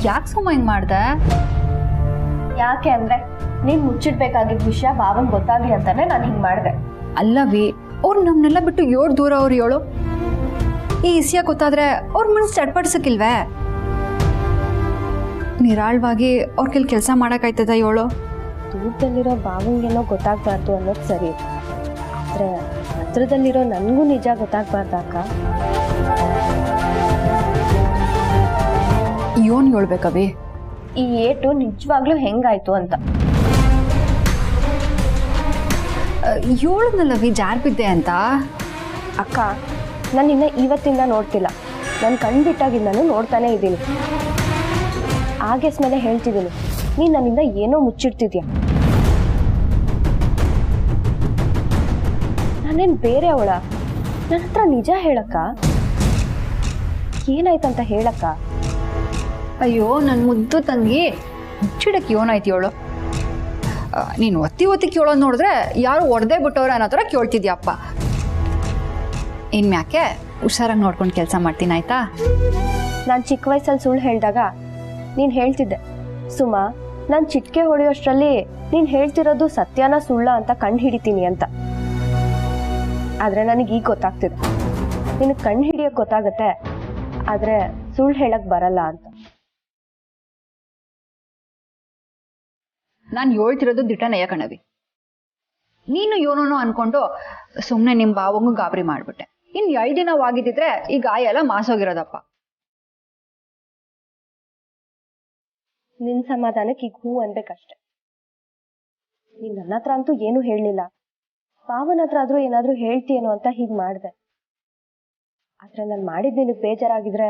ಯಾಕೆ ಸುಮ್ಮ ಹಿಂಗ್ ಮಾಡ್ದೆ? ಯಾಕೆ ಅಂದ್ರೆ ನೀನ್ ಮುಚ್ಚಿಡ್ಬೇಕಾಗಿದ್ದ ವಿಷಯ ಭಾವಂಗ್ ಗೊತ್ತಾಗ್ಲಿ ಅಂತಾನೆ ನಾನು ಹಿಂಗ್ ಮಾಡ್ದೆ. ಅಲ್ಲವಿ, ಅವ್ರು ನಮ್ನೆಲ್ಲ ಬಿಟ್ಟು ಏಳು ದೂರ ಅವ್ರು ಹೇಳು. ಈ ವಿಷಯ ಗೊತ್ತಾದ್ರೆ ಅವ್ರ ಮನಸ್ಸು ಚಡ್ಪಡಿಸಕ್ಕಿಲ್ವೇ? ನಿರಾಳವಾಗಿ ಅವ್ರ ಕೆಲಸ ಮಾಡಕ್ಕಾಯ್ತದ ಹೇಳು? ದೂರದಲ್ಲಿರೋ ಭಾವಂಗೇನೋ ಗೊತ್ತಾಗ್ಬಾರ್ದು ಅನ್ನೋದು ಸರಿ, ಆದ್ರೆ ಹತ್ರದಲ್ಲಿರೋ ನನ್ಗೂ ನಿಜ ಗೊತ್ತಾಗ್ಬಾರ್ದಾಕ? ಯೋನ್ ಹೇಳ್ಬೇಕವಿ ಈ ಏಟು ನಿಜವಾಗ್ಲೂ ಹೆಂಗಾಯ್ತು ಅಂತ. ಹೇಳದ್ನಲ್ಲವಿ ಜಾರ್ ಬಿದ್ದೆ ಅಂತ. ಅಕ್ಕ, ನಾನು ಇನ್ನ ಇವತ್ತಿಂದ ನೋಡ್ತಿಲ್ಲ, ನಾನು ಕಣ್ಬಿಟ್ಟಾಗಿಂದನೂ ನೋಡ್ತಾನೆ ಇದ್ದೀನಿ. ಆಗೇಸ್ ಮೇಲೆ ಹೇಳ್ತಿದ್ದೀನಿ, ನೀನ್ ನನ್ನಿಂದ ಏನೋ ಮುಚ್ಚಿಡ್ತಿದ್ಯಾ. ನಾನೇನ್ ಬೇರೆ ಅವಳ? ನನ್ನ ಹತ್ರ ನಿಜ ಹೇಳಕ್ಕ. ಏನಾಯ್ತಂತ ಹೇಳಕ್ಕ. ಅಯ್ಯೋ ನನ್ ಮುದ್ದು ತಂಗಿ, ಮುಚ್ಚಿಡಕ್ಕೆ ಏನಾಯ್ತು ಹೇಳು? ನೀನು ಒತ್ತಿ ಕೇಳೋದು ನೋಡಿದ್ರೆ ಯಾರು ಒಡೆದೇ ಬಿಟ್ಟವ್ರೆ ಅನ್ನೋ ಥರ ಕೇಳ್ತಿದ್ಯಪ್ಪ. ಇನ್ಮ್ಯಾಕೆ ಹುಷಾರಾಗಿ ನೋಡ್ಕೊಂಡು ಕೆಲಸ ಮಾಡ್ತೀನಿ ಆಯ್ತಾ? ನಾನು ಚಿಕ್ಕ ವಯಸ್ಸಲ್ಲಿ ಸುಳ್ಳು ಹೇಳಿದಾಗ ನೀನು ಹೇಳ್ತಿದ್ದೆ, ಸುಮಾ ನಾನು ಚಿಟ್ಕೆ ಹೊಡೆಯೋಷ್ಟರಲ್ಲಿ ನೀನು ಹೇಳ್ತಿರೋದು ಸತ್ಯನ ಸುಳ್ಳ ಅಂತ ಕಂಡು ಹಿಡಿತೀನಿ ಅಂತ. ಆದರೆ ನನಗೀಗ ಗೊತ್ತಾಗ್ತಿದೆ, ನಿನಗೆ ಕಂಡು ಹಿಡಿಯೋಕೆ ಗೊತ್ತಾಗತ್ತೆ, ಆದರೆ ಸುಳ್ಳು ಹೇಳಕ್ ಬರಲ್ಲ ಅಂತ. ನಾನು ಹೇಳ್ತಿರೋದು ದಿಟನಯ್ಯ ಕಣವಿ. ನೀನು ಏನೋನೋ ಅನ್ಕೊಂಡು ಸುಮ್ಮನೆ ನಿಮ್ಮ ಬಾವಂಗೂ ಗಾಬರಿ ಮಾಡ್ಬಿಟ್ಟೆ. ಇನ್ನು 2 ದಿನವಾಗಿದ್ದಿದ್ರೆ ಈ ಗಾಯ ಎಲ್ಲ ಮಾಸೋಗಿರೋದಪ್ಪ. ನಿನ್ನ ಸಮಾಧಾನಕ್ಕೆ ಈಗ ಹೂ ಅನ್ಬೇಕಷ್ಟೆ. ನೀನು ನನ್ನ ಹತ್ರ ಅಂತೂ ಏನೂ ಹೇಳಲಿಲ್ಲ, ಪಾವನ ಹತ್ರ ಆದ್ರೂ ಏನಾದ್ರೂ ಹೇಳ್ತೀಯೇನೋ ಅಂತ ಹೀಗೆ ಮಾಡಿದೆ. ಆದ್ರೆ ನಾನು ಮಾಡಿದ್ ನಿನಗೆ ಬೇಜಾರಾಗಿದ್ರೆ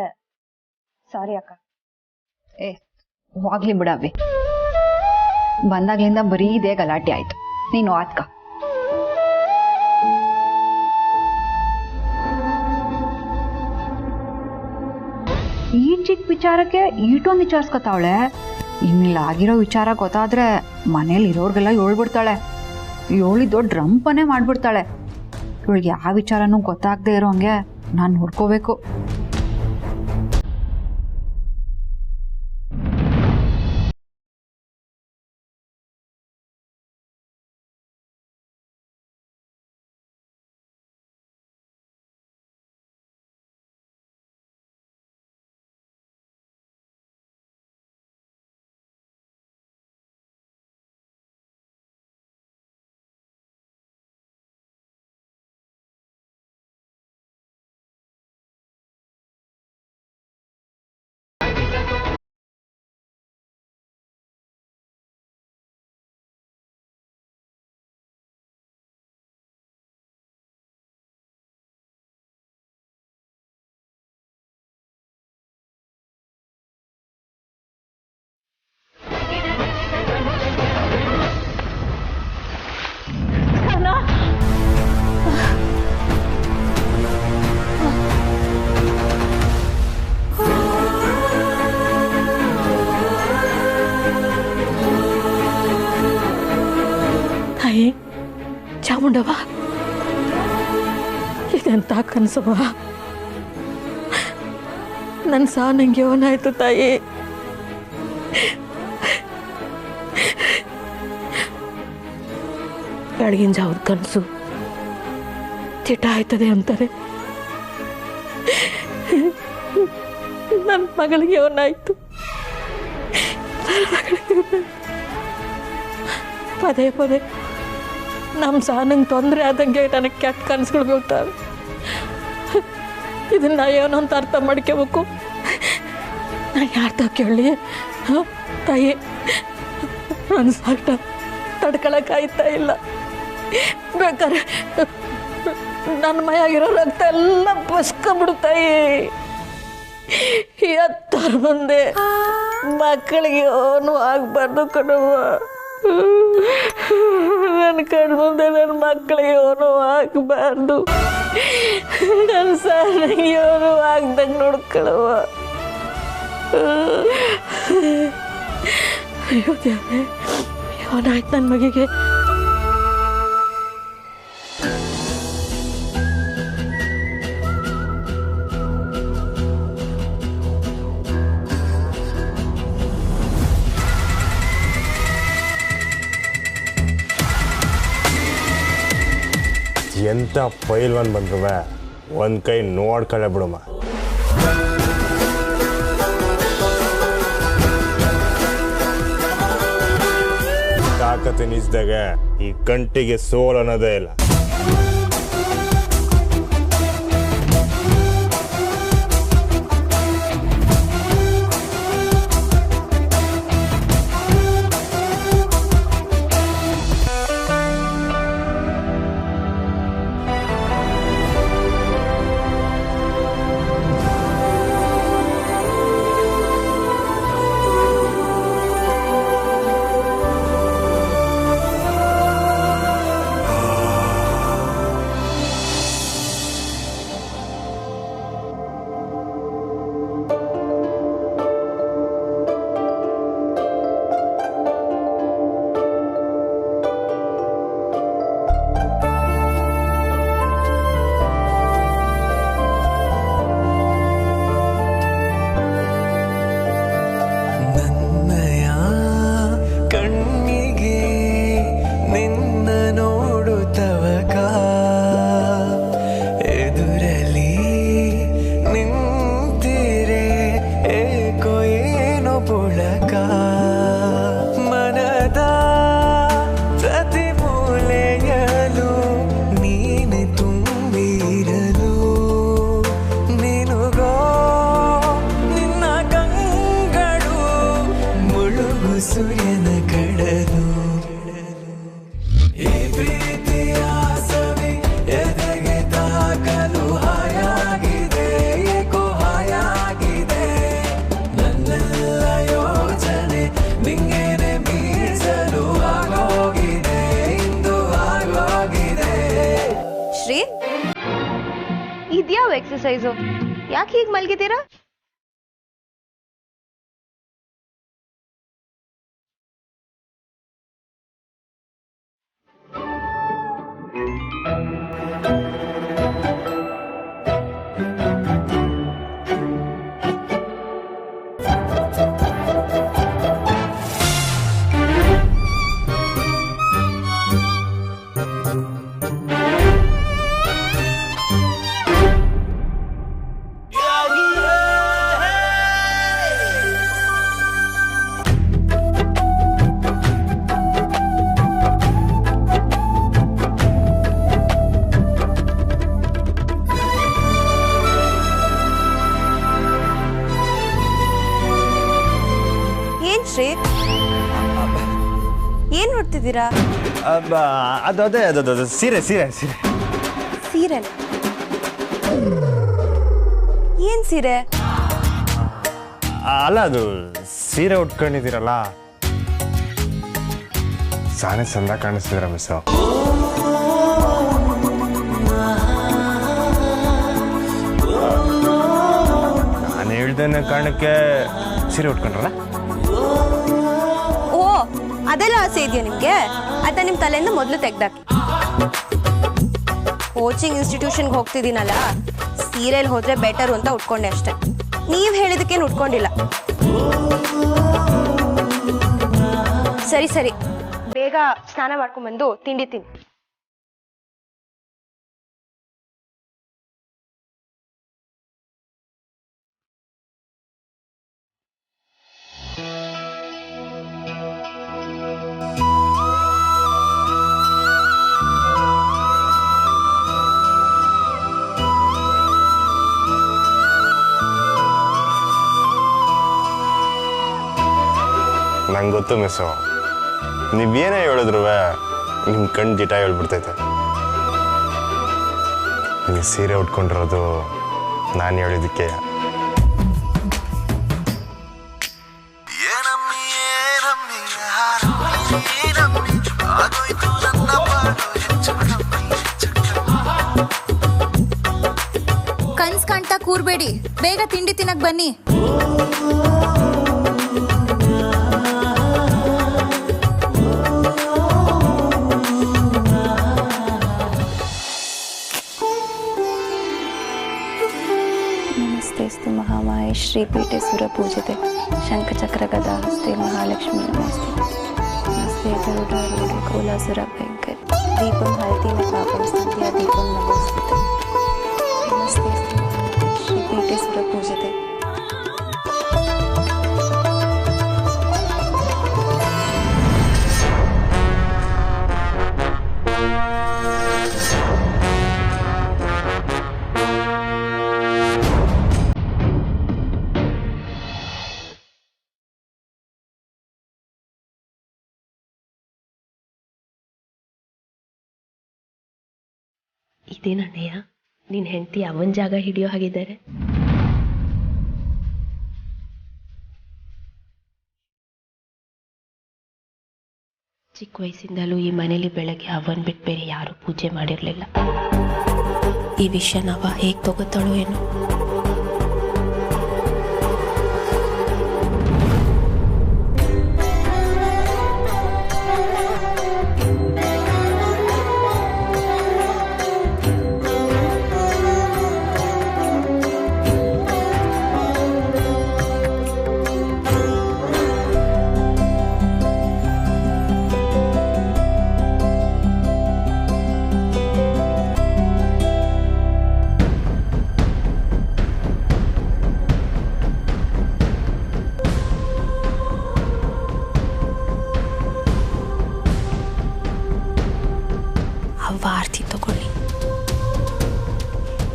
ಸಾರಿ ಅಕ್ಕ. ಹೋಗ್ಲಿ ಬಿಡವಿ, ಬಂದಾಗ್ಲಿಂದ ಬರೀ ಇದೇ ಗಲಾಟೆ ಆಯ್ತು. ನೀನು ಆತ್ಕ. ಈ ಚಿಕ್ಕ ವಿಚಾರಕ್ಕೆ ಈಟೊಂದು ವಿಚಾರಿಸ್ಕೊತಾವಳೆ. ಇನ್ನಿಲ್ಲ ಆಗಿರೋ ವಿಚಾರ ಗೊತ್ತಾದ್ರೆ ಮನೇಲಿ ಇರೋರ್ಗೆಲ್ಲ ಹೇಳ್ಬಿಡ್ತಾಳೆ. ಹೇಳಿದ್ದೋ ಡ್ರಂಪನೇ ಮಾಡ್ಬಿಡ್ತಾಳೆ. ಇವಳಿಗೆ ಯಾವ ವಿಚಾರನೂ ಗೊತ್ತಾಗದೆ ಇರೋ ಹಂಗೆ ನಾನು ನೋಡ್ಕೋಬೇಕು. ತಾಯಿ ಚಾಮುಂಡವ, ಇದೆಂತ ಕನಸವ? ನನ್ನ ಸಹ ನಂಗೆ ಏನಾಯ್ತು ತಾಯಿ? ಬೆಳಗಿನ ಜಾವದ ಕನಸು ತಿಟ ಆಯ್ತದೆ ಅಂತಾರೆ. ನನ್ನ ಮಗಳಿಗೆ ಏನಾಯ್ತು? ಪದೇ ಪದೇ ನಮ್ಮ ಸಾನಂಗೆ ತೊಂದರೆ ಆದಂಗೆ ನನಗೆ ಕೆಟ್ಟ ಕನಸುಗಳು ಬೀಳ್ತಾವೆ. ಇದನ್ನ ಏನೋ ಅಂತ ಅರ್ಥ ಮಾಡ್ಕೋಬೇಕು. ನಾನು ಯಾರ್ದ ಕೇಳಿ ತಾಯಿ, ನನ್ನ ಸಾಟ ತಡ್ಕೊಳಕ್ಕಾಯ್ತಾ ಇಲ್ಲ. ಬೇಕಾದ್ರೆ ನನ್ನ ಮೈಯಾಗಿರೋ ರಕ್ತ ಎಲ್ಲ ಬಸ್ಕೊಂಡ್ಬಿಡ್ತಾಯಿ. ಎತ್ತರ ಮುಂದೆ ಮಕ್ಕಳಿಗೆ ಏನೂ ಆಗಬಾರ್ದು ಕಣವ. ನನ್ನ ಕಣ್ಣು ಮುಂದೆ ನನ್ನ ಮಕ್ಕಳಿಗೆ ಏನೂ ಆಗಬಾರ್ದು. ನನ್ನ ಸಾರಿಗೆ ಏನೂ ಆಗ್ದಂಗೆ ನೋಡ್ಕೊಳವ. ಅಯ್ಯೋ ದೇವ್ರೆ, ಏನಾಯ್ತು ನನ್ನ ಮಗಿಗೆ? ಎಂಥ ಪೈಲ್ವಾನ್ ಬಂದ್ರು ಒಂದು ಕೈ ನೋಡ್ಕೊಳ್ಳೆ ಬಿಡಮ್ಮ. ತಾಕತ್ತು ನಿಜ್ದಾಗ ಈ ಕಂಟಿಗೆ ಸೋಲ್ ಅನ್ನೋದೇ ಇಲ್ಲ. ಸೂರ್ಯನ ಕಡಲು ಈ ಪ್ರೀತಿಯ ಸವಿ ಎದೆಗೆ ತಾಕಲು ಹಾಯಾಗಿದೆ, ಏಕೋ ಹಾಯಾಗಿದೆ. ನನ್ನೆಲ್ಲ ಯೋಚನೆ ನಿಂಗೇನೆ ಮೀಸಲು ಆಗೋಗಿದೆ, ಇಂದು ಆಗೋಗಿದೆ. ಶ್ರೀ, ಇದ್ಯಾವ ಎಕ್ಸಸೈಸು? ಯಾಕೆ ಹೀಗೆ ಮಲ್ಗಿದ್ದೀರಾ? ಶ್ರೀ, ಏನ್ ನೋಡ್ತಿದ್ದೀರಾ? ಅದು ಸೀರೆ ಸೀರೆ ಸೀರೆ ಸೀರೆ? ಏನ್ ಸೀರೆ? ಅಲ್ಲ, ಅದು ಸೀರೆ ಉಟ್ಕೊಂಡಿದ್ದೀರಲ್ಲ, ಸಾನೆ ಚಂದ ಕಾಣಿಸ್ತಿದ್ರ ಮಿಸ್. ನಾನು ಹೇಳ್ದೇನೆ ಕಾರಣಕ್ಕೆ ಸೀರೆ ಉಟ್ಕೊಂಡ್ರಲ್ಲ? ಓ, ಅದೆಲ್ಲ ಆಸೆ ಇದೆಯಾ ನಿಮ್ಗೆ? ಆಯ್ತಾ, ನಿಮ್ ತಲೆಯಿಂದ ಮೊದಲು ತೆಗ್ದಾಕಿ. ಕೋಚಿಂಗ್ ಇನ್ಸ್ಟಿಟ್ಯೂಷನ್ಗೆ ಹೋಗ್ತಿದ್ದೀನಲ್ಲ, ಸೀರೆಯಲ್ಲಿ ಹೋದ್ರೆ ಬೆಟರು ಅಂತ ಉಟ್ಕೊಂಡೆ ಅಷ್ಟೆ. ನೀವ್ ಹೇಳಿದಕ್ಕೇನು ಉಟ್ಕೊಂಡಿಲ್ಲ. ಸರಿ ಸರಿ, ಬೇಗ ಸ್ನಾನ ಮಾಡ್ಕೊಂಡ್ಬಂದು ತಿಂಡಿ ತಿನ್ನಿ. ನಂಗೆ ಗೊತ್ತು ಮಿಸ್ಸು, ನೀವೇನೇ ಹೇಳಿದ್ರು ನಿಮ್ಮ ಕಣ್ಣು ದಿಟ ಹೇಳ್ಬಿಡ್ತೈತೆ. ನೀವು ಸೀರೆ ಉಟ್ಕೊಂಡಿರೋದು ನಾನು ಹೇಳಿದ್ದಕ್ಕೆ. ಕನ್ಸ್ ಕಾಣ್ತಾ ಕೂರ್ಬೇಡಿ, ಬೇಗ ತಿಂಡಿ ತಿನ್ನಕ್ ಬನ್ನಿ. ನಮಸ್ತೆಸ್ತು ಮಹಾಮಾಯೆ ಶ್ರೀಪೀಠೆ ಸುರಪೂಜಿತೆ ಶಂಖಚಕ್ರ ಗದಾ ಹಸ್ತೆ ಮಹಾಲಕ್ಷ್ಮಿ ನಮಸ್ತೆ. ನಮಸ್ತೆ ಗರುಡಾರೂಢ ಕೋಲಾಸುರ ಭಯಂಕರಿ. दीपं हरति न पापं स्तुत्या दीपं नमोस्तुते नमस्ते श्रीपीठे सुरपूजिते ಇದೇನಣ್ಣಯ್ಯ ನಿನ್ನ ಹೆಂಡತಿ ಅವನ ಜಾಗ ಹಿಡಿಯೋ ಹಾಗಿದ್ದಾರೆ. ಚಿಕ್ಕ ವಯಸ್ಸಿಂದಲೂ ಈ ಮನೇಲಿ ಬೆಳಗ್ಗೆ ಅವನ್ ಬಿಟ್ಟು ಬೇರೆ ಯಾರೂ ಪೂಜೆ ಮಾಡಿರಲಿಲ್ಲ. ಈ ವಿಷಯ ನಾವ ಹೇಗೆ ತಗೋತಾಳೋ ಏನೋ.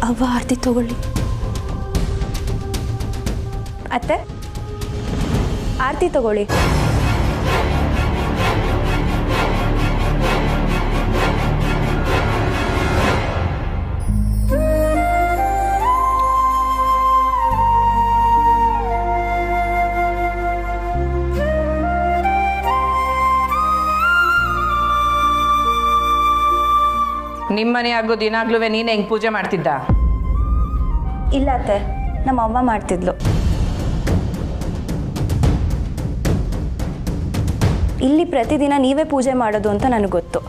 ಅವ್ವ ಆರತಿ ತಗೊಳ್ಳಿ. ಅತ್ತೆ ಆರತಿ ತಗೊಳ್ಳಿ. ನಿಮ್ಮನೆ ಆಗೋ ದಿನಾಗ್ಲೂ ನೀನು ಹೆಂಗೆ ಪೂಜೆ ಮಾಡ್ತಿದ್ದ? ಇಲ್ಲ ಅತ್ತೆ, ನಮ್ಮ ಅವ್ವ ಮಾಡ್ತಿದ್ಲು. ಇಲ್ಲಿ ಪ್ರತಿದಿನ ನೀವೇ ಪೂಜೆ ಮಾಡೋದು ಅಂತ ನನಗೆ ಗೊತ್ತು.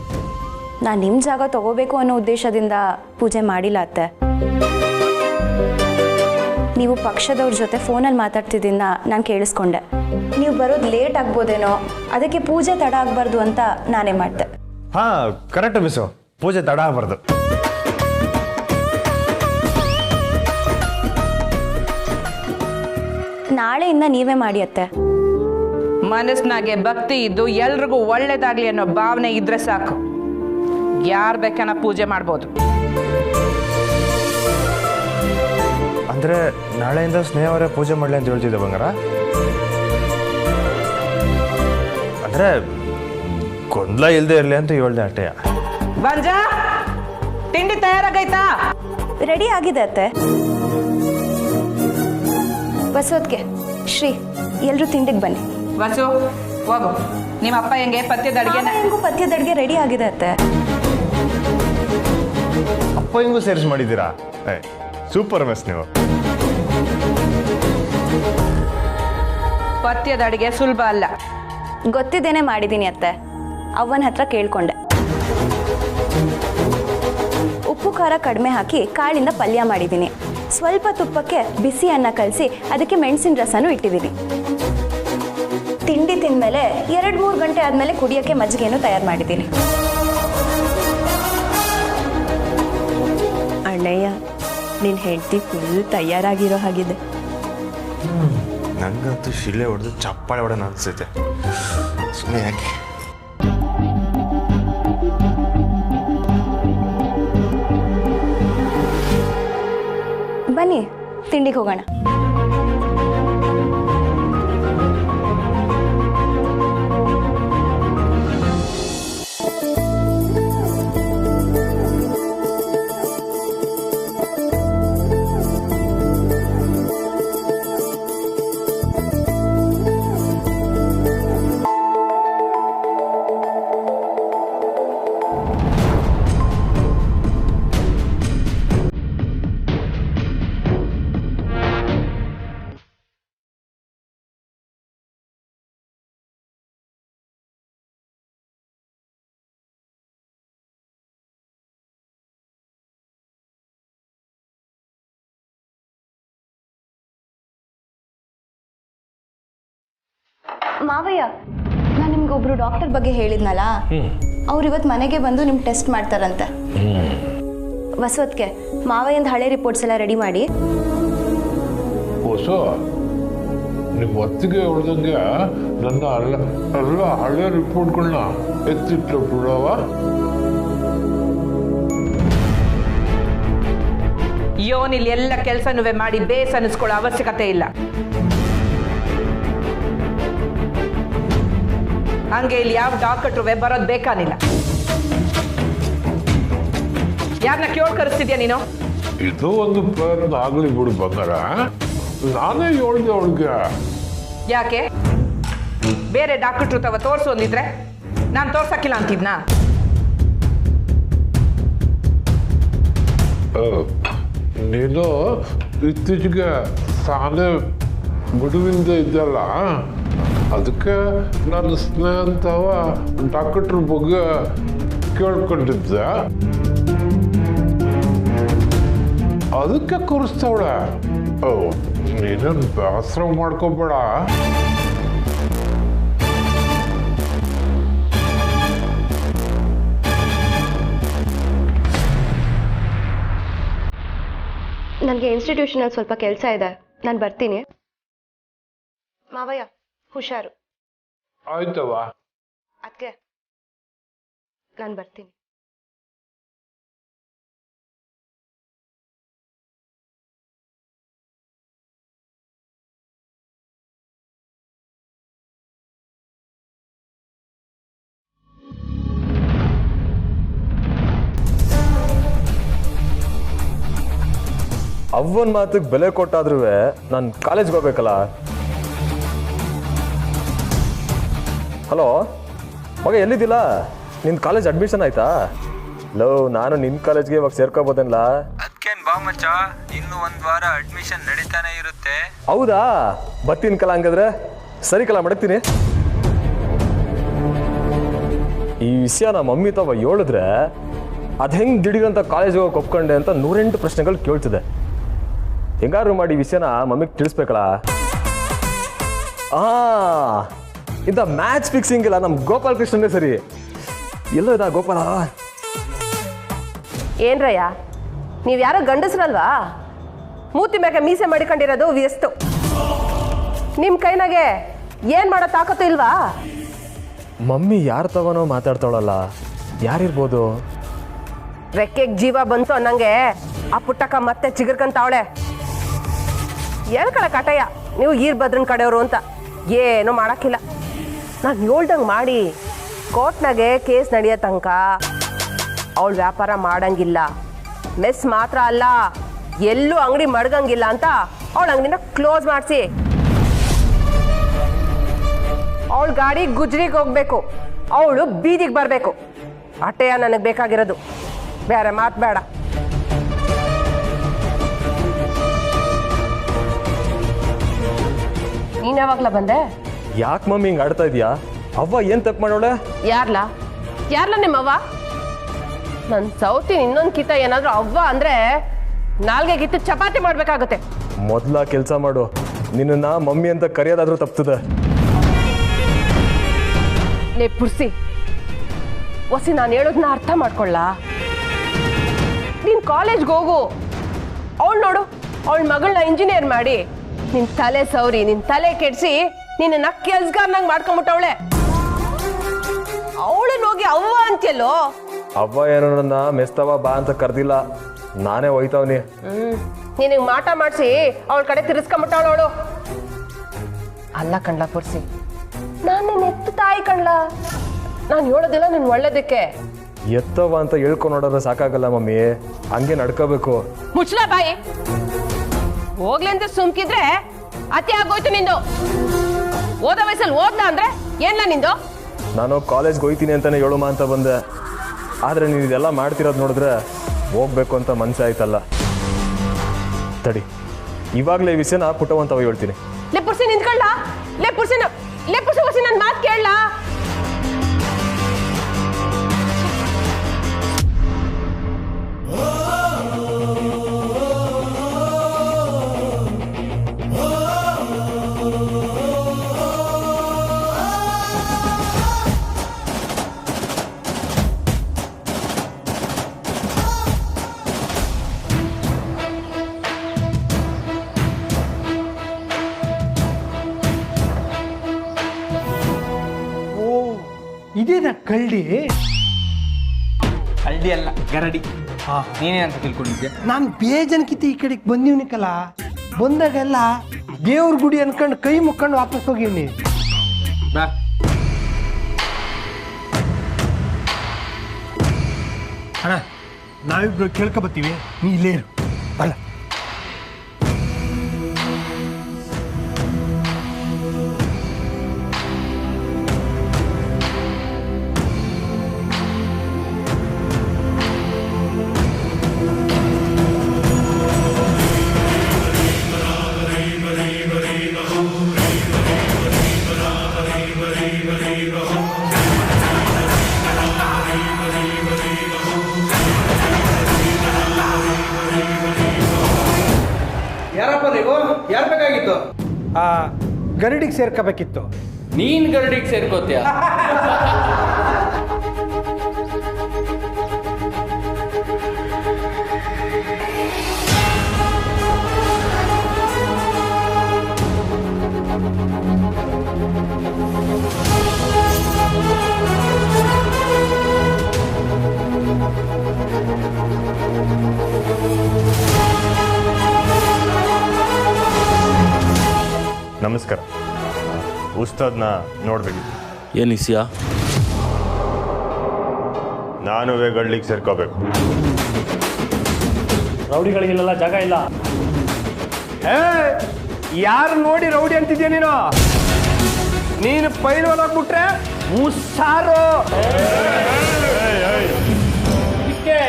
ನಾನು ನಿಮ್ಮ ಜಾಗ ತಗೋಬೇಕು ಅನ್ನೋ ಉದ್ದೇಶದಿಂದ ಪೂಜೆ ಮಾಡಿಲ್ಲ ಅತ್ತೆ. ನೀವು ಪಕ್ಷದವ್ರ ಜೊತೆ ಫೋನಲ್ಲಿ ಮಾತಾಡ್ತಿದ್ದನ್ನ ನಾನು ಕೇಳಿಸ್ಕೊಂಡೆ. ನೀವು ಬರೋದು ಲೇಟ್ ಆಗ್ಬೋದೇನೋ, ಅದಕ್ಕೆ ಪೂಜೆ ತಡ ಆಗಬಾರ್ದು ಅಂತ ನಾನೇ ಮಾಡಿದೆ. ಹಾಂ ಕರೆಕ್ಟ್ ಮಿಸ್ಸು, ಪೂಜೆ ತಡ ಆಗಬಾರ್ದು. ನಾಳೆಯಿಂದ ನೀವೇ ಮಾಡಿ ಅತ್ತೆ. ಮನಸ್ಸಿನಾಗೆ ಭಕ್ತಿ ಇದ್ದು ಎಲ್ರಿಗೂ ಒಳ್ಳೇದಾಗ್ಲಿ ಅನ್ನೋ ಭಾವನೆ ಇದ್ರೆ ಸಾಕು, ಯಾರು ಬೇಕನ್ನ ಪೂಜೆ ಮಾಡ್ಬೋದು. ಅಂದರೆ ನಾಳೆಯಿಂದ ಸ್ನೇಹವರೇ ಪೂಜೆ ಮಾಡಲಿ ಅಂತ ಹೇಳ್ತಿದ್ದೆ ಬಂಗಾರ. ಅಂದರೆ ಗೊಂದಲ ಇಲ್ಲದೆ ಇರಲಿ ಅಂತ ಹೇಳ್ದೆ ಅಷ್ಟೇ. ಬಂಜ, ತಿಂಡಿ ತಯಾರಾಗೈತಾ? ರೆಡಿ ಆಗಿದೆ ಅತ್ತೆ. ಬಸವತ್ಗೆ ಶ್ರೀ ಎಲ್ಲರೂ ತಿಂಡಿಗೆ ಬನ್ನಿ. ವಸು ಹೋಗು, ನಿಮ್ಮ ಅಪ್ಪ ಹೆಂಗೆ ಪಥ್ಯದ ಅಡುಗೆ? ಹೆಂಗೂ ಪಥ್ಯದ ಅಡುಗೆ ರೆಡಿ ಆಗಿದೆ ಅತ್ತೆ. ಅಪ್ಪ ಹಿಂಗೂ ಸೇರಿಸಿ ಮಾಡಿದ್ದೀರಾ? ಸೂಪರ್ ಮಿಸ್ ನೀವು. ಪಥ್ಯದ ಅಡುಗೆ ಸುಲಭ ಅಲ್ಲ. ಗೊತ್ತಿದ್ದೇನೆ ಮಾಡಿದ್ದೀನಿ ಅತ್ತೆ. ಅವ್ವನ ಹತ್ರ ಕೇಳ್ಕೊಂಡೆ. ಉಪ್ಪು ಖಾರ ಕಡಿಮೆ ಹಾಕಿ ಕಾಳಿಂದ ಪಲ್ಯ ಮಾಡಿದ್ದೀನಿ. ಸ್ವಲ್ಪ ತುಪ್ಪಕ್ಕೆ ಬಿಸಿ ಅನ್ನ ಕಲಸಿ ಅದಕ್ಕೆ ಮೆಣಸಿನ ರಸನೂ ಇಟ್ಟಿದ್ದೀನಿ. ತಿಂಡಿ ತಿಂದಮೇಲೆ 2-3 ಗಂಟೆ ಆದಮೇಲೆ ಕುಡಿಯೋಕ್ಕೆ ಮಜ್ಜಿಗೆನೂ ತಯಾರು ಮಾಡಿದ್ದೀನಿ. ಅಣ್ಣಯ್ಯ, ನಿನ್ನ ಹೆಂಡತಿ ಫುಲ್ ತಯಾರಾಗಿರೋ ಹಾಗಿದೆ. ನಂಗಂತೂ ಶಿಲೆ ಹೊಡೆದು ಚಪ್ಪಾಳೆ ಹೊಡೆನ ಅನಿಸುತ್ತೆ. ಸುಮ್ಮನೆ ಯಾಕೆ? ಬನ್ನಿ ತಿಂಡಿಗೆ ಹೋಗೋಣ. ಮಾವಯ್ಯ, ನಾನು ನಿಮ್ಗೊಬ್ರು ಡಾಕ್ಟರ್ ಬಗ್ಗೆ ಹೇಳಿದ್ನಲ್ಲ, ಅವ್ರು ಇವತ್ತು ಮನೆಗೆ ಬಂದು ನಿಮ್ಗೆ ಟೆಸ್ಟ್ ಮಾಡ್ತಾರಂತೆ. ವಸವತ್ಗೆ ಮಾವಯ್ಯಂದು ಹಳೆ ರಿಪೋರ್ಟ್ಸ್ ಎಲ್ಲ ರೆಡಿ ಮಾಡಿ. ಹೊಸ ನಿಮ್ಮ ಹೊತ್ತಿಗೆ ಹೊಡೆದಂಗೆ ನನ್ನ ಎಲ್ಲ ಹಳೆ ರಿಪೋರ್ಟ್ಗಳನ್ನ ಎತ್ತಿಟ್ಟು ಬಿಡವ. ಯೋನಿಲ್ ಎಲ್ಲ ಕೆಲಸನೂ ಮಾಡಿ ಬೇಸ್ ಅನ್ನಿಸ್ಕೊಳ್ಳೋ ಅವಶ್ಯಕತೆ ಇಲ್ಲ. ಹಂಗೆ ಇಲ್ಲಿ ಯಾವ ಡಾಕ್ಟ್ರು ಬರೋದು ಬೇಕಾನಿಲ್ಲ. ಯಾರನ್ನ ಕೇಳ್ ಕರೆಸ್ತಿದ್ಯಾ ನೀನು? ಇದು ಒಂದು ಪ್ರಯತ್ನ ಆಗ್ಲಿ ಬಿಡು ಬಂಗಾರ. ನಾನೇ ಹೇಳ್ದೆ ಅವಳಿಗೆ. ಯಾಕೆ ಬೇರೆ ಡಾಕ್ಟ್ರು ತವ ತೋರ್ಸು ಅಂದಿದ್ರೆ ನಾನು ತೋರ್ಸಕ್ಕಿಲ್ಲ ಅಂತಿದ್ನಾ? ನೀನು ಇತ್ತೀಚೆಗೆ ತಾನೇ ಬಿಡುವಿಂದ ಇದ್ದಲ್ಲ, ಅದಕ್ಕೆ ನನ್ನ ಸ್ನೇಹಿತವ ಡಾಕ್ಟ್ರ ಬಗ್ಗೆ ಕೇಳ್ಕೊಂಡಿದ್ದೆ. ಅದಕ್ಕೆ ಕೂರಿಸ್ತಾವಳೆ. ನೀನೇನು ಬೇಸರ ಮಾಡ್ಕೋಬೇಡ. ನನಗೆ ಇನ್ಸ್ಟಿಟ್ಯೂಷನಲ್ಲಿ ಸ್ವಲ್ಪ ಕೆಲಸ ಇದೆ, ನಾನು ಬರ್ತೀನಿ. ಮಾವಯ್ಯ ಹುಷಾರು. ಆಯ್ತವ. ಅದಕ್ಕೆ ನಾನು ಬರ್ತೀನಿ. ಅವ್ವನ ಮಾತಿಗೆ ಬೆಲೆ ಕೊಟ್ಟಾದ್ರೂ ನಾನು ಕಾಲೇಜ್ಗೆ ಹೋಗ್ಬೇಕಲ್ಲ. ಹಲೋ ಮಗ, ಎಲ್ಲಿದ್ದಿಲ್ಲ? ನಿನ್ನ ಕಾಲೇಜ್ ಅಡ್ಮಿಷನ್ ಆಯ್ತಾ? ನಾನು ನಿನ್ನ ಕಾಲೇಜ್ಗೆ ಇವಾಗ ಸೇರ್ಕೋಬೋದಲ್ಲ? ಅದಕ್ಕೇನು ಬಾ ಮಚ್ಚ, ಇನ್ನು ಒಂದು ವಾರ ಅಡ್ಮಿಷನ್ ನಡೀತಾನೆ ಇರುತ್ತೆ. ಹೌದಾ? ಬರ್ತೀನಿ ಕಲ. ಹಂಗಾದ್ರೆ ಸರಿ ಕಲ, ಮಡಗ್ತೀನಿ. ಈ ವಿಷಯ ನಮ್ಮ ಮಮ್ಮಿ ತವ ಹೇಳಿದ್ರೆ ಅದು ಹೆಂಗೆ ದಿಢೀರಂತ ಕಾಲೇಜ್ಗೆ ಹೋಗಿ ಒಪ್ಕೊಂಡೆ ಅಂತ 108 ಪ್ರಶ್ನೆಗಳು ಕೇಳ್ತಿದೆ. ಹೆಂಗಾರು ಮಾಡಿ ವಿಷಯನ ಮಮ್ಮಿಗೆ ತಿಳಿಸ್ಬೇಕಲ್ಲ. ಇಂಥ ಮ್ಯಾಚ್ ಫಿಕ್ಸಿಂಗ್ ಇಲ್ಲ, ನಮ್ಮ ಗೋಪಾಲ್ ಕೃಷ್ಣನೇ ಸರಿ. ಎಲ್ಲೋ ಇದ ಗೋಪಾಲ? ಏನ್ರಯ್ಯ, ನೀವು ಯಾರೋ ಗಂಡಸ್ರಲ್ವಾ? ಮೂತಿ ಮ್ಯಾಗ ಮೀಸೆ ಮಾಡಿಕೊಂಡಿರೋದು ವ್ಯಸ್ತು. ನಿಮ್ಮ ಕೈನಾಗೆ ಏನು ಮಾಡೋ ತಾಕತ್ತು ಇಲ್ವಾ? ಮಮ್ಮಿ ಯಾರ ತವನೋ ಮಾತಾಡ್ತಾಳಲ್ಲ, ಯಾರಿರ್ಬೋದು? ರೆಕ್ಕೆಗೆ ಜೀವ ಬಂತು ಅನ್ನಂಗೆ ಆ ಪುಟ್ಟಕ್ಕ ಮತ್ತೆ ಚಿಗುರ್ಕಂತಾವಳೆ. ಹೇಳ್ಕಳ ಕಟಯ್ಯ, ನೀವು ಈರ್ಭದ್ರನ್ ಕಡೆಯವರು ಅಂತ. ಏನೂ ಮಾಡೋಕ್ಕಿಲ್ಲ. ನಾನು ಹೇಳ್ದಂಗೆ ಮಾಡಿ ಕೋರ್ಟ್ನಾಗೆ ಕೇಸ್ ನಡೆಯೋ ತನಕ ಅವಳು ವ್ಯಾಪಾರ ಮಾಡಂಗಿಲ್ಲ. ಮೆಸ್ ಮಾತ್ರ ಅಲ್ಲ, ಎಲ್ಲೂ ಅಂಗಡಿ ಮಡಗಂಗಿಲ್ಲ ಅಂತ ಅವಳ ಅಂಗಡಿನ ಕ್ಲೋಸ್ ಮಾಡಿಸಿ. ಅವಳ ಗಾಡಿ ಗುಜ್ರಿಗೆ ಹೋಗ್ಬೇಕು, ಅವಳು ಬೀದಿಗೆ ಬರಬೇಕು. ಅಟ್ಟೆಯ ನನಗೆ ಬೇಕಾಗಿರೋದು, ಬೇರೆ ಮಾತು ಬೇಡ. ನೀನ್ ಯಾವಾಗ್ಲ ಬಂದೆ? ಯಾಕೆ ಮಮ್ಮಿ ಹಿಂಗೆ ಆಡ್ತಾ ಇದೀಯಾ? ಅವ್ವ ಏನು ತಪ್ಪು ಮಾಡೋಳೆ? ಯಾರ್ಲ ನಿಮ್ಮವ್ವ? ನನ್ನ ಸೌತಿನ ಇನ್ನೊಂದು ಕಿತ ಏನಾದರೂ ಅವ್ವ ಅಂದ್ರೆ ನಾಲ್ಗೆ ಗಿತ್ತು ಚಪಾತಿ ಮಾಡ್ಬೇಕಾಗುತ್ತೆ. ಮೊದಲ ಕೆಲಸ ಮಾಡು, ನಿನ್ನ ಮಮ್ಮಿ ಅಂತ ಕರೆಯೋದಾದ್ರೂ ತಪ್ತದೆ. ಲೇ ಪುರ್ಸಿ, ಒಸಿ ನಾನು ಹೇಳೋದನ್ನ ಅರ್ಥ ಮಾಡ್ಕೊಳ್ಳ. ನೀನು ಕಾಲೇಜ್ಗೆ ಹೋಗು. ಅವಳು ನೋಡು, ಅವಳ ಮಗಳನ್ನ ಇಂಜಿನಿಯರ್ ಮಾಡಿ ನಿನ್ನ ತಲೆ ಸೌರಿ, ನಿನ್ನ ತಲೆ ಕೆಡಿಸಿ ನಿನ್ನ ಕೆಲ್ಸಗಾರನಾಗ ಮಾಡ್ಕೊಂಬಿಟ್ಟವಳೆ. ಅವಳನ್ನ ಹೋಗಿ ಅವ್ವ ಅಂತೆಲ್ಲೋ. ಅವ್ವ ಏನೋ ನನ್ನ ಮೆಸ್ತವ ಬಾ ಅಂತ ಕರ್ದಿಲ್ಲ, ನಾನೇ ಹೋಯ್ತವನಿ. ನಿನಗೆ ಮಾಟ ಮಾಡಿಸಿ ಅವಳ ಕಡೆ ತಿರ್ಸ್ಕೊಂಬಿಟ್ಟವಳು ಅವಳು. ಅಲ್ಲ ಕಣ್ಲ ಪುರ್ಸಿ, ನಾನು ನಿನ್ನ ಎತ್ತು ತಾಯಿ ಕಣ್ಲ. ನಾನು ಹೇಳೋದಿಲ್ಲ ನಿನ್ ಒಳ್ಳೇದಕ್ಕೆ. ಎತ್ತವ ಅಂತ ಹೇಳ್ಕೊಂಡು ನೋಡೋದ್ರೆ ಸಾಕಾಗಲ್ಲ ಮಮ್ಮಿ, ಹಂಗೆ ನಡ್ಕೋಬೇಕು. ಮುಚ್ಚಲ ಬಾಯಿ. ಹೋಗ್ಲಿ ಅಂತ ಸುಮ್ಕಿದ್ರೆ ಅತಿ ಆಗೋಯ್ತು ನಿಂದು. ಓದೋ ವಯಸ್ಸಲ್ಲಿ ಓದ್ಲ ಅಂದ್ರೆ ಏನ್ಲ ನಿಂದು? ನಾನು ಕಾಲೇಜ್ಗೆ ಹೋಯ್ತೀನಿ ಅಂತಾನೆ ಹೇಳುಮ ಅಂತ ಬಂದೆ, ಆದರೆ ನೀನು ಇದೆಲ್ಲ ಮಾಡ್ತಿರೋದು ನೋಡಿದ್ರೆ ಹೋಗ್ಬೇಕು ಅಂತ ಮನಸ್ಸೇ ಆಯ್ತಲ್ಲ. ತಡಿ, ಇವಾಗಲೇ ಈ ವಿಷಯನ ಪುಟ್ಟವಂತವ ಹೇಳ್ತೀನಿ. ಲೇ ಪುರ್ಸಿ ನಿಂತ್ಕೊಳ್ಳ. ಲೇ ಪುರ್ಸಿ ಹೊಸಿ ನನ್ನ ಮಾತು ಕೇಳಲ್ಲ. ಇದೇನ ಕಳ್ಳಿ? ಹಳ್ಳಿ ಅಲ್ಲ ಗರಡಿ. ನೀನೇನಂತ ತಿಳ್ಕೊಂಡಿದ್ದೆ? ನಾನು ಬೇಜನಕಿತ ಈ ಕಡೆಗೆ ಬಂದಿವ್ನಿಕಲ್ಲ, ಬಂದಾಗೆಲ್ಲ ದೇವ್ರ ಗುಡಿ ಅನ್ಕೊಂಡು ಕೈ ಮುಕ್ಕೊಂಡು ವಾಪಸ್ ಹೋಗಿವ್ನಿ. ಬಾ. ಅಣ್ಣ ನಾವಿಬ್ರು ಕೇಳ್ಕೊಬತ್ತೀವಿ, ನೀ ಇಲ್ಲೇ ಇರು. ಬಲ್ಲ. ಯಾರಪ್ಪ ನೀವು? ಯಾರು ಬೇಕಾಗಿತ್ತು? ಗರಡಿಗೆ ಸೇರ್ಕೋಬೇಕಿತ್ತು. ನೀನ್ ಗರಡಿಗೆ ಸೇರ್ಕೋತೀಯ? ನಮಸ್ಕಾರ. ಉಸ್ತಾದ್ನ ನೋಡ್ಬೇಕಿತ್ತು. ಏನು ವಿಷಯ? ನಾನು ಗಳ್ಳಿಗೆ ಸೇರ್ಕೋಬೇಕು. ರೌಡಿಗಳಿಗೆಲ್ಲ ಜಾಗ ಇಲ್ಲ. ಯಾರು ನೋಡಿ ರೌಡಿ ಅಂತಿದ್ಯಾ ನೀನು? ನೀನು ಪೈಲ್ವಾನ್ ಆಗ್ಬಿಟ್ರೆ ಮುಸ್ಸಾರು.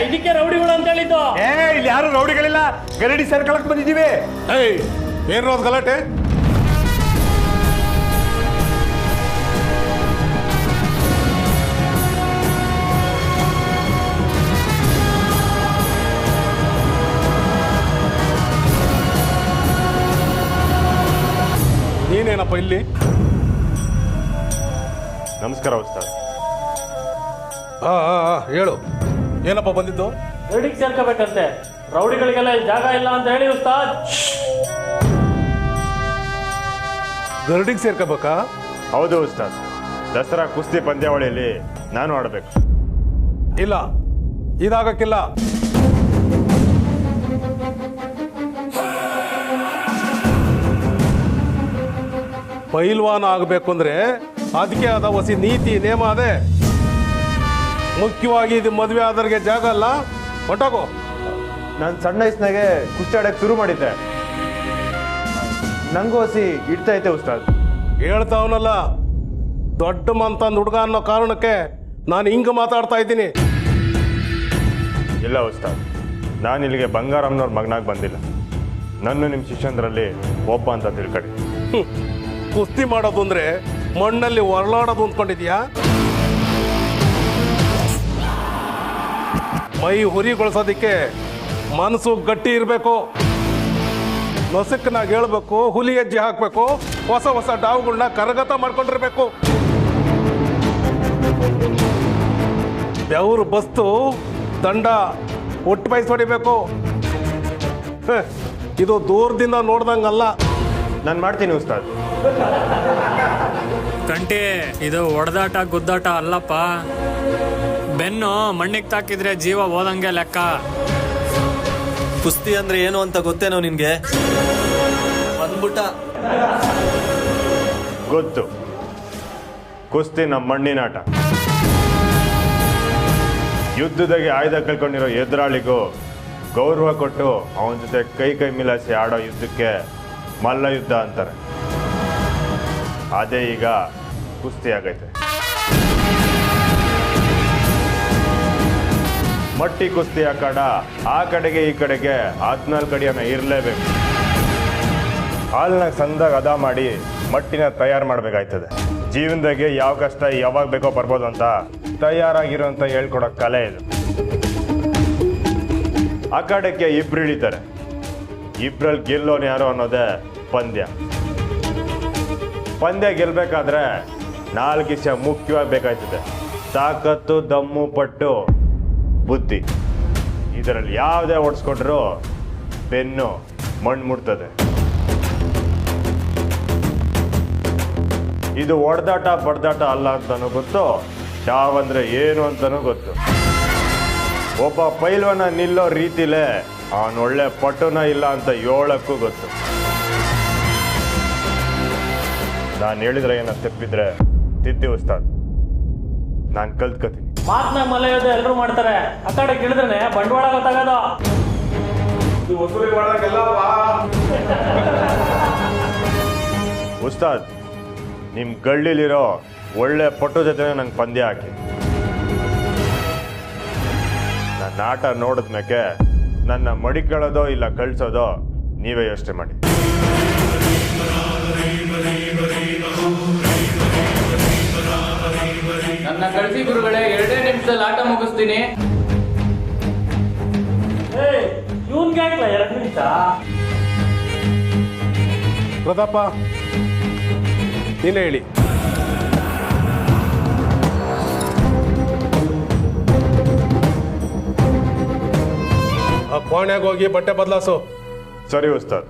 ಇದಕ್ಕೆ ರೌಡಿಗಳು ಅಂತ ಹೇಳಿದ್ದು. ಇಲ್ಲಿ ಯಾರು ರೌಡಿಗಳಿಲ್ಲ, ಗರಡಿ ಸೇರ್ಕೊಳಕ್ ಬಂದಿದ್ದೀವಿ. ಏನು ಅದು ಗಲಾಟೆ? ನೀನೇನಪ್ಪ ಇಲ್ಲಿ? ನಮಸ್ಕಾರ ಉಸ್ತಾದ್. ಹೇಳು, ಏನಪ್ಪ ಬಂದಿದ್ದು? ರೌಡಿಗೆ ಸೇರ್ಕೋಬೇಕಂತೆ, ರೌಡಿಗಳಿಗೆಲ್ಲ ಜಾಗ ಇಲ್ಲ ಅಂತ ಹೇಳಿ ಉಸ್ತಾದ್. ಗರಡಿಗೆ ಸೇರ್ಕೋಬೇಕಾ? ಹೌದು ಉಸ್ತಾದ್. ದಸರಾ ಕುಸ್ತಿ ಪಂದ್ಯಾವಳಿಯಲ್ಲಿ ನಾನು ಆಡಬೇಕು. ಇಲ್ಲ, ಇದಾಗಕ್ಕಿಲ್ಲ. ಪೈಲ್ವಾನ ಆಗಬೇಕು ಅಂದ್ರೆ ಅದಕ್ಕೆ ಆದ ಹೊಸ ನೀತಿ ನೇಮ ಅದೇ. ಮುಖ್ಯವಾಗಿ ಇದು ಮದುವೆ ಆದವ್ರಿಗೆ ಜಾಗ ಅಲ್ಲ, ಹೊಂಟೋಗು. ನಾನು ಸಣ್ಣ ವಯಸ್ಸಿನಾಗೆ ಕುಸ್ತಿ ಆಡಕ್ಕೆ ಶುರು ಮಾಡಿದ್ದೆ. ನಂಗೂ ಹಸಿ ಇಡ್ತಾ ಐತೆ ಉಸ್ತಾದ್. ಹೇಳ್ತಾವನಲ್ಲ, ದೊಡ್ಡ ಮಂತಂದ್ ಹುಡುಗ ಅನ್ನೋ ಕಾರಣಕ್ಕೆ ನಾನು ಹಿಂಗೆ ಮಾತಾಡ್ತಾ ಇದ್ದೀನಿ. ಇಲ್ಲ ಉಸ್ತಾದ್, ನಾನು ಇಲ್ಲಿಗೆ ಬಂಗಾರಮ್ಮನವ್ರ ಮಗನಾಗಿ ಬಂದಿಲ್ಲ. ನನ್ನ ನಿಮ್ಮ ಶಿಷ್ಯಂದ್ರಲ್ಲಿ ಒಬ್ಬ ಅಂತ ತಿಳ್ಕೊಳ್ಳಿ. ಕುಸ್ತಿ ಮಾಡೋದು ಅಂದ್ರೆ ಮಣ್ಣಲ್ಲಿ ಹೊರಳಾಡೋದು ಅಂದ್ಕೊಂಡಿದ್ಯಾ? ಮೈ ಹುರಿಗೊಳಿಸೋದಿಕ್ಕೆ ಮನಸ್ಸು ಗಟ್ಟಿ ಇರಬೇಕು. ನೊಸಕ್ಕನಾಗ ಹೇಳ್ಬೇಕು, ಹುಲಿ ಹೆಜ್ಜೆ ಹಾಕಬೇಕು, ಹೊಸ ಹೊಸ ಡಾವುಗಳನ್ನ ಕರಗತ ಮಾಡ್ಕೊಂಡಿರ್ಬೇಕು. ಬೆವರು ಬಸ್ತು ದಂಡ ಒಟ್ಟು ಬಯಸ್ ಹೊಡಿಬೇಕು. ಇದು ದೂರದಿಂದ ನೋಡ್ದಂಗಲ್ಲ. ನಾನು ಮಾಡ್ತೀನಿ ಉಸ್ತಾದ್. ಕಂಟಿ, ಇದು ಹೊಡೆದಾಟ ಗುದ್ದಾಟ ಅಲ್ಲಪ್ಪ. ಬೆನ್ನು ಮಣ್ಣಿಗೆ ತಾಕಿದ್ರೆ ಜೀವ ಹೋದಂಗೆ ಲೆಕ್ಕ. ಕುಸ್ತಿ ಅಂದ್ರೆ ಏನು ಅಂತ ಗೊತ್ತೇನೋ ನಿನ್ಗೆ? ಬಂದ್ಬಿಟ್ಟ. ಗೊತ್ತು, ಕುಸ್ತಿ ನಮ್ಮ ಮಣ್ಣಿನಾಟ. ಯುದ್ಧದಾಗೆ ಆಯುಧ ಕಳ್ಕೊಂಡಿರೋ ಎದುರಾಳಿಗೂ ಗೌರವ ಕೊಟ್ಟು ಅವನ ಜೊತೆ ಕೈ ಮಿಲಾಯಿಸಿ ಆಡೋ ಯುದ್ಧಕ್ಕೆ ಮಲ್ಲ ಯುದ್ಧ ಅಂತಾರೆ. ಅದೇ ಈಗ ಕುಸ್ತಿ ಆಗೈತೆ. ಮಟ್ಟಿ ಕುಸ್ತಿ ಅಖಾಡ ಆ ಕಡೆಗೆ ಈ ಕಡೆಗೆ 14 ಅಡಿಯನ್ನ ಇರಲೇಬೇಕು. ಹಾಲ್ನಾಗ ಸಂದಾಗ ಅದ ಮಾಡಿ ಮಟ್ಟಿನ ತಯಾರು ಮಾಡಬೇಕಾಯ್ತದೆ. ಜೀವನದಾಗೆ ಯಾವ ಕಷ್ಟ ಯಾವಾಗ ಬೇಕೋ ಬರ್ಬೋದು ಅಂತ ತಯಾರಾಗಿರೋ ಅಂತ ಹೇಳ್ಕೊಡೋ ಕಲೆ ಇದು. ಅಖಾಡಕ್ಕೆ ಇಬ್ರು ಇಳಿತಾರೆ. ಇಬ್ರಲ್ಲಿ ಗೆಲ್ಲೋನು ಯಾರು ಅನ್ನೋದೇ ಪಂದ್ಯ. ಪಂದ್ಯ ಗೆಲ್ಬೇಕಾದ್ರೆ 4 ವಿಷಯ ಮುಖ್ಯವಾಗಿ ಬೇಕಾಯ್ತದೆ: ತಾಕತ್ತು, ದಮ್ಮು, ಪಟ್ಟು, ಬುದ್ಧಿ. ಇದರಲ್ಲಿ ಯಾವುದೇ ಓಡಿಸ್ಕೊಂಡ್ರೂ ಬೆನ್ನು ಮಣ್ಣು ಮುಟ್ತದೆ. ಇದು ಹೊಡೆದಾಟ ಬಡ್ದಾಟ ಅಲ್ಲ ಅಂತನೂ ಗೊತ್ತು, ಚಾವಂದ್ರೆ ಏನು ಅಂತನೂ ಗೊತ್ತು. ಒಬ್ಬ ಪೈಲ್ವನ ನಿಲ್ಲೋ ರೀತಿಲೇ ಅವನೊಳ್ಳೆ ಪಟುನ ಇಲ್ಲ ಅಂತ ಹೇಳಕ್ಕೂ ಗೊತ್ತು. ನಾನು ಹೇಳಿದ್ರೆ ಏನೋ ತಪ್ಪಿದ್ರೆ ತಿದ್ದಿ ಉಸ್ತಾದ್, ನಾನು ಕಲ್ತ್ಕೋತೀನಿ. ಮಾತನಾಗ ಮಲೆಯೋದು ಎಲ್ಲರೂ ಮಾಡ್ತಾರೆ, ಆ ಕಡೆ ಕೇಳಿದ್ರೆ ಬಂಡವಾಳ ಗೊತ್ತಾಗೋದು. ಉಸ್ತಾದ್, ನಿಮ್ಮ ಗಳ್ಳಿಲಿರೋ ಒಳ್ಳೆ ಪಟು ಜೊತೆ ನಂಗೆ ಪಂದ್ಯ ಹಾಕಿ. ನನ್ನ ಆಟ ನೋಡಿದ್ಮೇಲೆ ನನ್ನ ಮಡಿಕೊಳ್ಳೋದೋ ಇಲ್ಲ ಕಳ್ಸೋದೋ ನೀವೇ ಯೋಚನೆ ಮಾಡಿ. ನನ್ನ ಕಳಿಸಿ ಗುರುಗಳೇ, 2 ನಿಮಿಷದಲ್ಲಿ ಆಟ ಮುಗಿಸ್ತೀನಿ. ಇವನ್ಗೆ ಆಗ್ಲ 2 ನಿಮಿಷ. ಪ್ರತಾಪ, ನೀನೇ ಹೇಳಿ. ಆ ಕೋಣೆಗೆ ಹೋಗಿ ಬಟ್ಟೆ ಬದಲಾಸು. ಸರಿ ಉಸ್ತಾದ್.